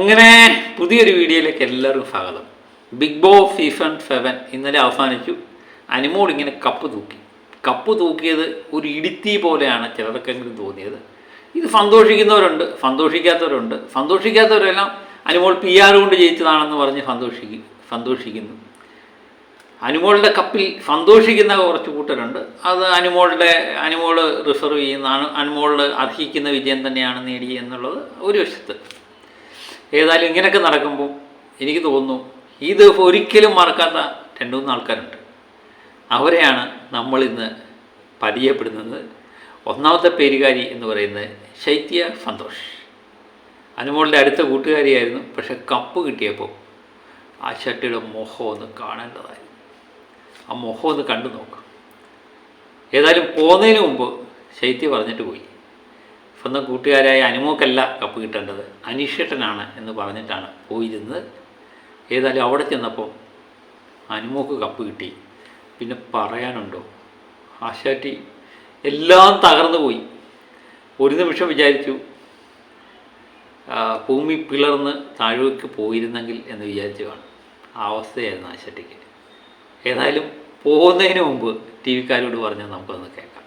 അങ്ങനെ പുതിയൊരു വീഡിയോയിലേക്ക് എല്ലാവർക്കും സ്വാഗതം. ബിഗ് ബോ സീസൺ 7 ഇന്നലെ അവസാനിച്ചു. അനിമോൾ ഇങ്ങനെ കപ്പ് തൂക്കിയത് ഒരു ഇടിത്തീ പോലെയാണ് ചിലർക്കെങ്കിലും തോന്നിയത്. ഇത് സന്തോഷിക്കുന്നവരുണ്ട്, സന്തോഷിക്കാത്തവരെല്ലാം അനിമോൾ PR കൊണ്ട് ജയിച്ചതാണെന്ന് പറഞ്ഞ് സന്തോഷിക്കുന്നു. അനിമോളുടെ കപ്പിൽ സന്തോഷിക്കുന്ന കുറച്ച് കൂട്ടരുണ്ട്. അത് അനിമോൾ റിസർവ് ചെയ്യുന്നതാണ്, അനിമോൾ അർഹിക്കുന്ന വിജയം തന്നെയാണ് നേടി എന്നുള്ളത് ഒരു വശത്ത്. ഏതായാലും ഇങ്ങനെയൊക്കെ നടക്കുമ്പോൾ എനിക്ക് തോന്നുന്നു ഇത് ഒരിക്കലും മറക്കാത്ത 2-3 ആൾക്കാരുണ്ട്. അവരെയാണ് നമ്മളിന്ന് പരിചയപ്പെടുന്നത്. ഒന്നാമത്തെ പേരുകാരി എന്ന് പറയുന്നത് ശൈത്യ സന്തോഷ്. അനിമോളുടെ അടുത്ത കൂട്ടുകാരിയായിരുന്നു. പക്ഷെ കപ്പ് കിട്ടിയപ്പോൾ ആ ഷട്ടിയുടെ മുഖം ഒന്ന് കാണേണ്ടതായിരുന്നു. ആ മുഖം ഒന്ന് കണ്ടു നോക്കാം. ഏതായാലും പോകുന്നതിന് മുമ്പ് ശൈത്യ പറഞ്ഞിട്ട് പോയി, സ്വന്തം കൂട്ടുകാരായ അനുമോക്കല്ല കപ്പ് കിട്ടേണ്ടത്, അനീഷേട്ടനാണ് എന്ന് പറഞ്ഞിട്ടാണ് പോയിരുന്നത്. ഏതായാലും അവിടെ ചെന്നപ്പോൾ അനുമോക്ക് കപ്പ് കിട്ടി. പിന്നെ പറയാനുണ്ടോ, ആശാട്ടി എല്ലാം തകർന്നു പോയി. ഒരു നിമിഷം വിചാരിച്ചു ഭൂമി പിളർന്ന് താഴേക്ക് പോയിരുന്നെങ്കിൽ എന്ന് വിചാരിച്ചു കാണും. ആ അവസ്ഥയായിരുന്നു ആശാട്ടിക്ക്. ഏതായാലും പോകുന്നതിന് മുമ്പ് ടി വിക്കാരോട് പറഞ്ഞാൽ നമുക്കൊന്ന് കേൾക്കാം.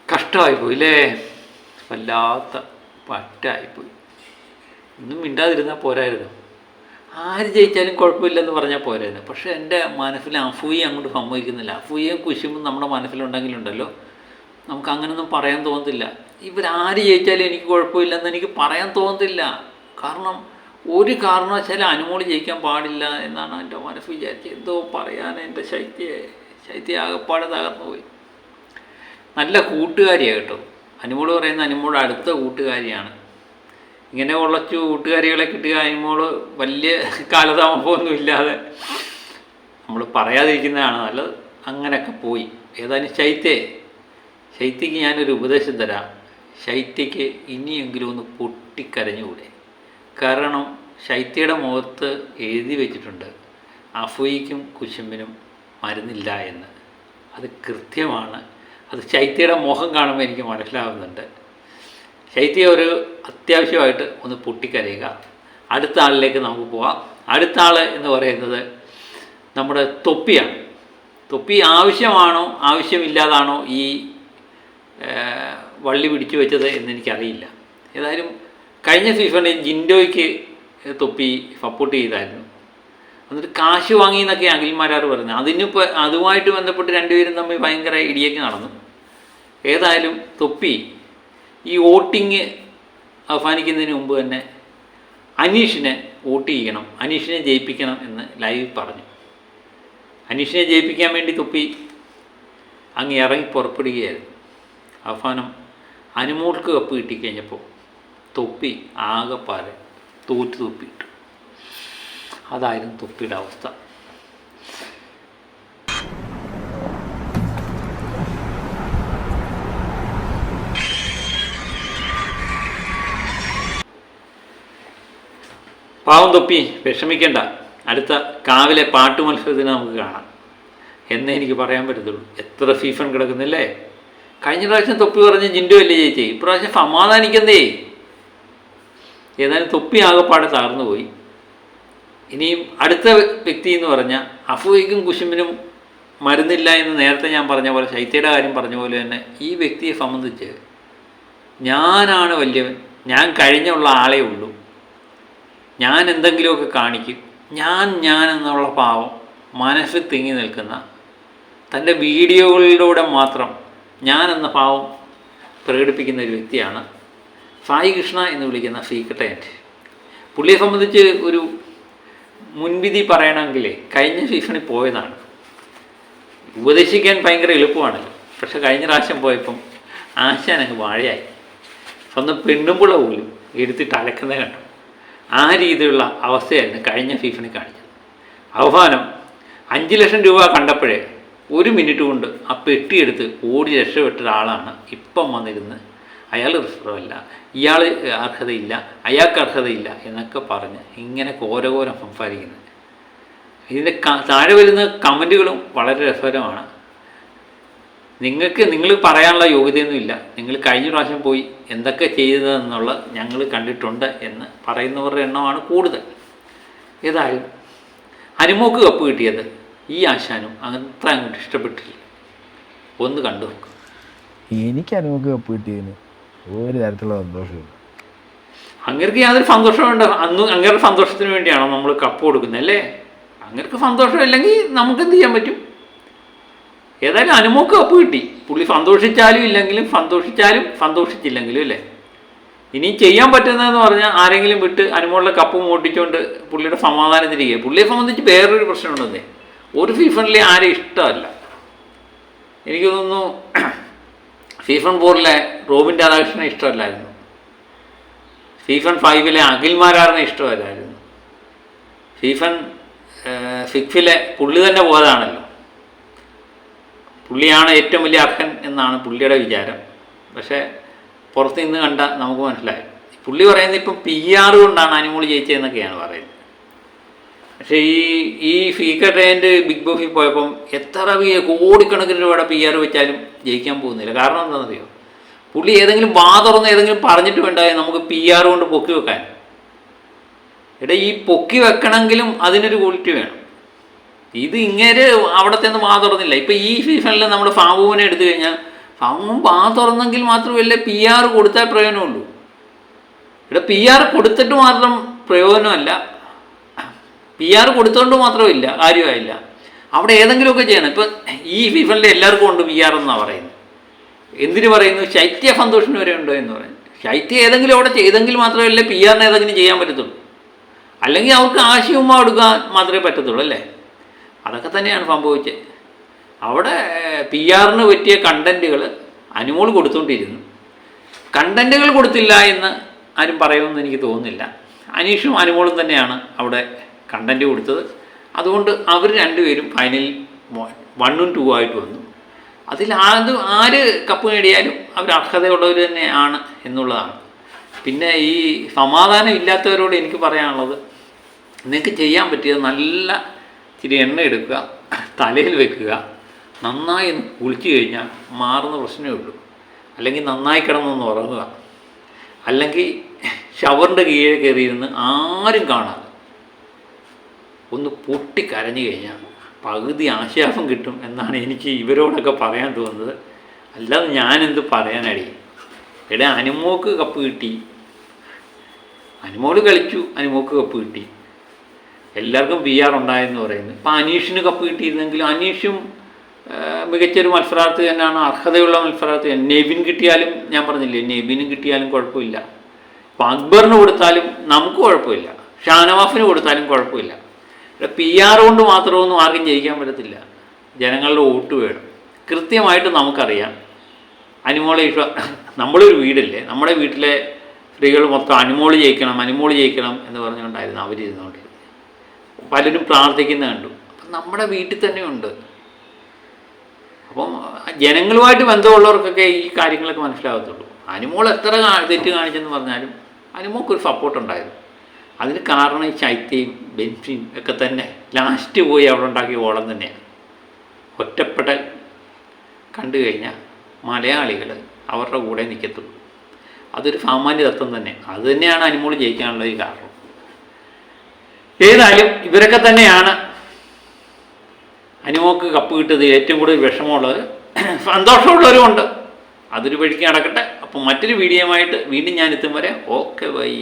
കഷ്ടമായിപ്പോയി അല്ലേ, വല്ലാത്ത പറ്റായിപ്പോയി. ഒന്നും മിണ്ടാതിരുന്നാൽ പോരായിരുന്നു. ആര് ജയിച്ചാലും കുഴപ്പമില്ലെന്ന് പറഞ്ഞാൽ പോരായിരുന്നു. പക്ഷേ എൻ്റെ മനസ്സിൽ അസൂയ അങ്ങോട്ട് സമ്മതിക്കുന്നില്ല. അസൂയയും കുശുമ്പും നമ്മുടെ മനസ്സിലുണ്ടെങ്കിലുണ്ടല്ലോ നമുക്ക് അങ്ങനെയൊന്നും പറയാൻ തോന്നത്തില്ല. ഇവരാര് ജയിച്ചാലും എനിക്ക് കുഴപ്പമില്ലെന്ന് എനിക്ക് പറയാൻ തോന്നത്തില്ല. കാരണം ഒരു കാരണവശാലും അനുമോൾ ജയിക്കാൻ പാടില്ല എന്നാണ് എൻ്റെ മനസ്സ് വിചാരിച്ചത്. എന്തോ പറയാൻ എൻ്റെ ശൈത്യ ആകെപ്പാടെ തകർന്നു പോയി. നല്ല കൂട്ടുകാരിയാണ് കേട്ടോ. അനുമോൾ പറയുന്ന അനുമോൾ അടുത്ത കൂട്ടുകാരിയാണ്. ഇങ്ങനെ ഉള്ളച്ചു കൂട്ടുകാരികളെ കിട്ടുക അനുമോൾ വലിയ കാലതാമസമൊന്നും ഇല്ലാതെ നമ്മൾ പറയാതിരിക്കുന്നതാണ് നല്ലത്. അങ്ങനെയൊക്കെ പോയി. ഏതായാലും ശൈത്യക്ക് ഞാനൊരു ഉപദേശം തരാം. ശൈത്യക്ക് ഇനിയെങ്കിലും ഒന്ന് പൊട്ടിക്കരഞ്ഞുകൂടെ? കാരണം ശൈത്യയുടെ മുഖത്ത് എഴുതി വെച്ചിട്ടുണ്ട് അസൂയയ്ക്കും കുശുമ്പിനും മരുന്നില്ല എന്ന്. അത് കൃത്യമാണ്. അത് ശൈത്യയുടെ മുഖം കാണുമ്പോൾ എനിക്ക് മനസ്സിലാവുന്നുണ്ട്. ശൈത്യ ഒരു അത്യാവശ്യമായിട്ട് ഒന്ന് പൊട്ടിക്കരയുക. അടുത്ത ആളിലേക്ക് നമുക്ക് പോവാം. അടുത്ത ആൾ എന്ന് പറയുന്നത് നമ്മുടെ തൊപ്പിയാണ്. തൊപ്പി ആവശ്യമാണോ ആവശ്യമില്ലാതാണോ ഈ വള്ളി പിടിച്ചു വെച്ചത് എന്നെനിക്കറിയില്ല. ഏതായാലും കഴിഞ്ഞ സീസണിൽ ജിൻഡോയ്ക്ക് തൊപ്പി സപ്പോർട്ട് ചെയ്തായിരുന്നു. എന്നിട്ട് കാശ് വാങ്ങി എന്നൊക്കെ അഖിൽമാരാർ പറഞ്ഞു. അതുമായിട്ട് ബന്ധപ്പെട്ട് രണ്ടുപേരും തമ്മിൽ ഭയങ്കര ഇടിയൊക്കെ നടന്നു. ഏതായാലും തൊപ്പി ഈ വോട്ടിങ് അവസാനിക്കുന്നതിന് മുമ്പ് തന്നെ അനീഷിനെ വോട്ട് ചെയ്യണം, അനീഷിനെ ജയിപ്പിക്കണം എന്ന് ലൈവ് പറഞ്ഞു. അനീഷിനെ ജയിപ്പിക്കാൻ വേണ്ടി തൊപ്പി അങ്ങ് ഇറങ്ങി പുറപ്പെടുകയായിരുന്നു. അവസാനം അനുമോൾക്ക് കപ്പ് കിട്ടിക്കഴിഞ്ഞപ്പോൾ തൊപ്പി ആകെപ്പാടെ തോപ്പിയിട്ടു. അതായിരുന്നു തൊപ്പിയുടെ അവസ്ഥ. പാവം തൊപ്പി, വിഷമിക്കേണ്ട. അടുത്ത കാവിലെ പാട്ട് മത്സരത്തിന് നമുക്ക് കാണാം എന്നേ എനിക്ക് പറയാൻ പറ്റത്തുള്ളൂ. എത്ര സീസൺ കിടക്കുന്നില്ലേ. കഴിഞ്ഞ പ്രാവശ്യം തൊപ്പി പറഞ്ഞ് ജിൻഡോ അല്ലേ ജയിച്ചേ, ഇപ്രാവശ്യം സമാധാനിക്കുന്നേ. ഏതായാലും തൊപ്പി ആകെപ്പാടെ തകർന്നു പോയി. ഇനിയും അടുത്ത വ്യക്തി എന്ന് പറഞ്ഞാൽ അസൂയയ്ക്കും കുശുമ്പിനും മരുന്നില്ല എന്ന് നേരത്തെ ഞാൻ പറഞ്ഞ പോലെ, ശൈത്യയുടെ കാര്യം പറഞ്ഞ പോലെ തന്നെ ഈ വ്യക്തിയെ സംബന്ധിച്ച് ഞാനാണ് വലിയവൻ, ഞാൻ കഴിഞ്ഞുള്ള ആളേ ഉള്ളൂ, ഞാൻ എന്തെങ്കിലുമൊക്കെ കാണിക്കും, ഞാൻ എന്നുള്ള പാവം മനസ്സിൽ തിങ്ങി നിൽക്കുന്ന, തൻ്റെ വീഡിയോകളിലൂടെ മാത്രം ഞാൻ എന്ന പാവം പ്രകടിപ്പിക്കുന്ന ഒരു വ്യക്തിയാണ് സായി കൃഷ്ണ എന്ന് വിളിക്കുന്ന സീക്രട്ട് ഏജന്റ്. പുള്ളിയെ സംബന്ധിച്ച് ഒരു മുൻവിധി പറയണമെങ്കിൽ കഴിഞ്ഞ സീസണിൽ പോയതാണ്. ഉപദേശിക്കാൻ ഭയങ്കര എളുപ്പമാണല്ലോ. പക്ഷെ കഴിഞ്ഞ പ്രാവശ്യം പോയപ്പം ആശാൻ അങ്ങ് വാഴയായി. സ്വന്തം പെണ്ണുമ്പുള്ള പോലും എടുത്തിട്ട് അലക്കുന്നത് കണ്ടു. ആ രീതിയിലുള്ള അവസ്ഥയായിരുന്നു കഴിഞ്ഞ സീസണിൽ കാണിച്ചത്. അവസാനം 5 ലക്ഷം രൂപ കണ്ടപ്പോഴേ 1 മിനിറ്റ് കൊണ്ട് ആ പെട്ടിയെടുത്ത് ഓടി രക്ഷപ്പെട്ട ഒരാളാണ് ഇപ്പം വന്നിരുന്ന് അയാൾ റിസർവല്ല, ഇയാൾ അർഹതയില്ല, അയാൾക്ക് അർഹതയില്ല എന്നൊക്കെ പറഞ്ഞ് ഇങ്ങനെ ഘോരഘോരം സംസാരിക്കുന്നത്. ഇതിൻ്റെ താഴെ വരുന്ന കമൻറ്റുകളും വളരെ രസകരമാണ്. നിങ്ങൾ പറയാനുള്ള യോഗ്യതയൊന്നും ഇല്ല. നിങ്ങൾ കഴിഞ്ഞ പ്രാവശ്യം പോയി എന്തൊക്കെ ചെയ്തതെന്നുള്ള ഞങ്ങൾ കണ്ടിട്ടുണ്ട് എന്ന് പറയുന്നവരുടെ എണ്ണമാണ് കൂടുതൽ. ഏതായാലും അനുമോക്ക് കപ്പ് കിട്ടിയത് ഈ ആശാനും അത്ര അങ്ങോട്ട് ഇഷ്ടപ്പെട്ടില്ല. ഒന്ന് കണ്ടു നോക്കും. എനിക്ക് അനുമോക്ക് കപ്പ് കിട്ടിയതിന് ഒരു തരത്തിലുള്ള സന്തോഷമില്ല. അങ്ങേർക്ക് യാതൊരു സന്തോഷമുണ്ട്. അന്ന് അങ്ങേരുടെ സന്തോഷത്തിന് വേണ്ടിയാണോ നമ്മൾ കപ്പ് കൊടുക്കുന്നത് അല്ലേ? അങ്ങേർക്ക് സന്തോഷമില്ലെങ്കിൽ നമുക്ക് എന്ത് ചെയ്യാൻ പറ്റും? ഏതായാലും അനുമോക്ക് കപ്പ് കിട്ടി. പുള്ളി സന്തോഷിച്ചാലും ഇല്ലെങ്കിലും, സന്തോഷിച്ചില്ലെങ്കിലും അല്ലേ. ഇനി ചെയ്യാൻ പറ്റുന്നതെന്ന് പറഞ്ഞാൽ ആരെങ്കിലും വിട്ട് അനുമോളുടെ കപ്പ് മോട്ടിച്ചുകൊണ്ട് പുള്ളിയുടെ സമാധാനത്തിരിക്കുക. പുള്ളിയെ സംബന്ധിച്ച് വേറൊരു പ്രശ്നമുണ്ടെന്നേ, ഒരു ഫീഫണിലെ ആരെ ഇഷ്ടമല്ല. എനിക്ക് തോന്നുന്നു ഫീഫൺ 4 റോബിൻ രാധാകൃഷ്ണനെ ഇഷ്ടമല്ലായിരുന്നു. ഫീഫൺ 5 അഖിൽമാരാറിനെ ഇഷ്ടമല്ലായിരുന്നു. ഫീഫൺ 6 പുള്ളി തന്നെ പോയതാണല്ലോ. പുള്ളിയാണ് ഏറ്റവും വലിയ അർഹൻ എന്നാണ് പുള്ളിയുടെ വിചാരം. പക്ഷേ പുറത്ത് നിന്ന് കണ്ട നമുക്ക് മനസ്സിലായി. പുള്ളി പറയുന്നത് ഇപ്പം PR കൊണ്ടാണ് അനുമോൾ ജയിച്ചതെന്നൊക്കെയാണ് പറയുന്നത്. പക്ഷേ ഈ ഫീക്കർ ബിഗ് ബോസിൽ പോയപ്പം എത്ര കോടിക്കണക്കിന് രൂപയുടെ PR വെച്ചാലും ജയിക്കാൻ പോകുന്നില്ല. കാരണം എന്താണെന്നറിയോ? പുള്ളി ഏതെങ്കിലും തുറന്ന് ഏതെങ്കിലും പറഞ്ഞിട്ട് വേണ്ടായോ നമുക്ക് PR കൊണ്ട് പൊക്കി വെക്കാൻ. ഈ പൊക്കി വെക്കണമെങ്കിലും അതിനൊരു ക്വാളിറ്റി വേണം. ഇത് ഇങ്ങനെ അവിടത്തെ ഒന്നും തുറന്നില്ല. ഇപ്പം ഈ ഫീഫണിൽ നമ്മുടെ ഫാബുവിനെ എടുത്തു കഴിഞ്ഞാൽ ഫാബുവും തുറന്നെങ്കിൽ മാത്രമല്ലേ PR കൊടുത്താൽ പ്രയോജനമുള്ളൂ. PR കൊടുത്തിട്ട് മാത്രം പ്രയോജനമല്ല, PR കൊടുത്തുകൊണ്ട് മാത്രമില്ല കാര്യമായില്ല. അവിടെ ഏതെങ്കിലുമൊക്കെ ചെയ്യണം. ഇപ്പം ഈ ഫീഫണിൽ എല്ലാവർക്കും ഉണ്ട് PR എന്നാണ് പറയുന്നത്. എന്തിനു പറയുന്നു? ശൈത്യ സന്തോഷിന് വരെ ഉണ്ടോ എന്ന് പറയും. ശൈത്യ ഏതെങ്കിലും അവിടെ ചെയ്തെങ്കിൽ മാത്രമല്ലേ PR ഏതെങ്കിലും ചെയ്യാൻ പറ്റത്തുള്ളൂ. അല്ലെങ്കിൽ അവർക്ക് ആശയവും കൊടുക്കാൻ മാത്രമേ പറ്റത്തുള്ളൂ അല്ലേ? അതൊക്കെ തന്നെയാണ് സംഭവിച്ചത്. അവിടെ PR പറ്റിയ കണ്ടൻറ്റുകൾ അനുമോൾ കൊടുത്തുകൊണ്ടിരുന്നു. കണ്ടൻറ്റുകൾ കൊടുത്തില്ല എന്ന് ആരും പറയുമെന്ന് എനിക്ക് തോന്നുന്നില്ല. അനീഷും അനുമോളും തന്നെയാണ് അവിടെ കണ്ടൻറ്റ് കൊടുത്തത്. അതുകൊണ്ട് അവർ രണ്ടുപേരും ഫൈനലിൽ 1ഉം 2ഉം ആയിട്ട് വന്നു. അതിൽ ആര് കപ്പ് നേടിയാലും അവർ അർഹതയുള്ളവർ തന്നെയാണ് എന്നുള്ളതാണ്. പിന്നെ ഈ സമാധാനം ഇല്ലാത്തവരോട് എനിക്ക് പറയാനുള്ളത്, നിങ്ങൾക്ക് ചെയ്യാൻ പറ്റിയത് നല്ല ഇച്ചിരി എണ്ണ എടുക്കുക, തലയിൽ വെക്കുക, നന്നായി കുളിച്ചു കഴിഞ്ഞാൽ മാറുന്ന പ്രശ്നമേ ഉള്ളൂ. അല്ലെങ്കിൽ നന്നായി കിടന്നൊന്ന് ഉറങ്ങുക, അല്ലെങ്കിൽ ഷവറിൻ്റെ കീഴെ കയറിയിരുന്ന് ആരും കാണാതെ ഒന്ന് പൊട്ടിക്കരഞ്ഞു കഴിഞ്ഞാൽ പകുതി ആശ്വാസം കിട്ടും എന്നാണ് എനിക്ക് ഇവരോടൊക്കെ പറയാൻ തോന്നുന്നത്. അല്ലാതെ ഞാനെന്ത് പറയാനടി. അനുമോക്ക് കപ്പ് കിട്ടി, അനുമോൾ കളിച്ചു, അനുമോക്ക് കപ്പ് കിട്ടി, എല്ലാവർക്കും PR ഉണ്ടായെന്ന് പറയുന്നത്. ഇപ്പം അനീഷിന് കപ്പ് കിട്ടിയിരുന്നെങ്കിലും അനീഷും മികച്ചൊരു മത്സരാർത്ഥി തന്നെയാണ്, അർഹതയുള്ള മത്സരാർത്ഥി. നെവിൻ കിട്ടിയാലും ഞാൻ പറഞ്ഞില്ലേ, നെവിനും കിട്ടിയാലും കുഴപ്പമില്ല. ഇപ്പം അക്ബറിന് കൊടുത്താലും നമുക്ക് കുഴപ്പമില്ല, ഷാനവാഫിന് കൊടുത്താലും കുഴപ്പമില്ല. PR കൊണ്ട് മാത്രമൊന്നും ആർക്കും ജയിക്കാൻ പറ്റത്തില്ല. ജനങ്ങളുടെ വോട്ട് വേണം. കൃത്യമായിട്ട് നമുക്കറിയാം അനുമോളെ നമ്മളൊരു വീടല്ലേ, നമ്മുടെ വീട്ടിലെ സ്ത്രീകൾ മൊത്തം അനുമോൾ ജയിക്കണം എന്ന് പറഞ്ഞുകൊണ്ടായിരുന്നു അവരിരുന്നുകൊണ്ടിരുന്നത്. പലരും പ്രാർത്ഥിക്കുന്ന കണ്ടു. അപ്പം നമ്മുടെ വീട്ടിൽ തന്നെ ഉണ്ട്. അപ്പം ജനങ്ങളുമായിട്ട് ബന്ധമുള്ളവർക്കൊക്കെ ഈ കാര്യങ്ങളൊക്കെ മനസ്സിലാകത്തുള്ളൂ. അനുമോൾ എത്ര തെറ്റ് കാണിച്ചെന്ന് പറഞ്ഞാലും അനുമോൾക്കൊരു സപ്പോർട്ടുണ്ടായിരുന്നു. അതിന് കാരണം ഈ ശൈത്യയും ബെൻസിയും ഒക്കെ തന്നെ ലാസ്റ്റ് പോയി അവിടെ ഉണ്ടാക്കിയ ഓളം തന്നെയാണ്. ഒറ്റപ്പെടൽ കണ്ടു കഴിഞ്ഞാൽ മലയാളികൾ അവരുടെ കൂടെ നിൽക്കത്തുള്ളൂ. അതൊരു സാമാന്യ തത്വം തന്നെ. അത് തന്നെയാണ് അനുമോൾ ജയിക്കാനുള്ള ഈ കാരണം. ഏതായാലും ഇവരൊക്കെ തന്നെയാണ് അനുമോക്ക് കപ്പ് കിട്ടിയത് ഏറ്റവും കൂടുതൽ വിഷമമുള്ളത്. സന്തോഷമുള്ളവരും ഉണ്ട്. അതൊരു വഴിക്ക് നടക്കട്ടെ. അപ്പം മറ്റൊരു വീഡിയോയുമായിട്ട് വീണ്ടും ഞാൻ എത്തും വരെ ഓക്കെ ബൈ.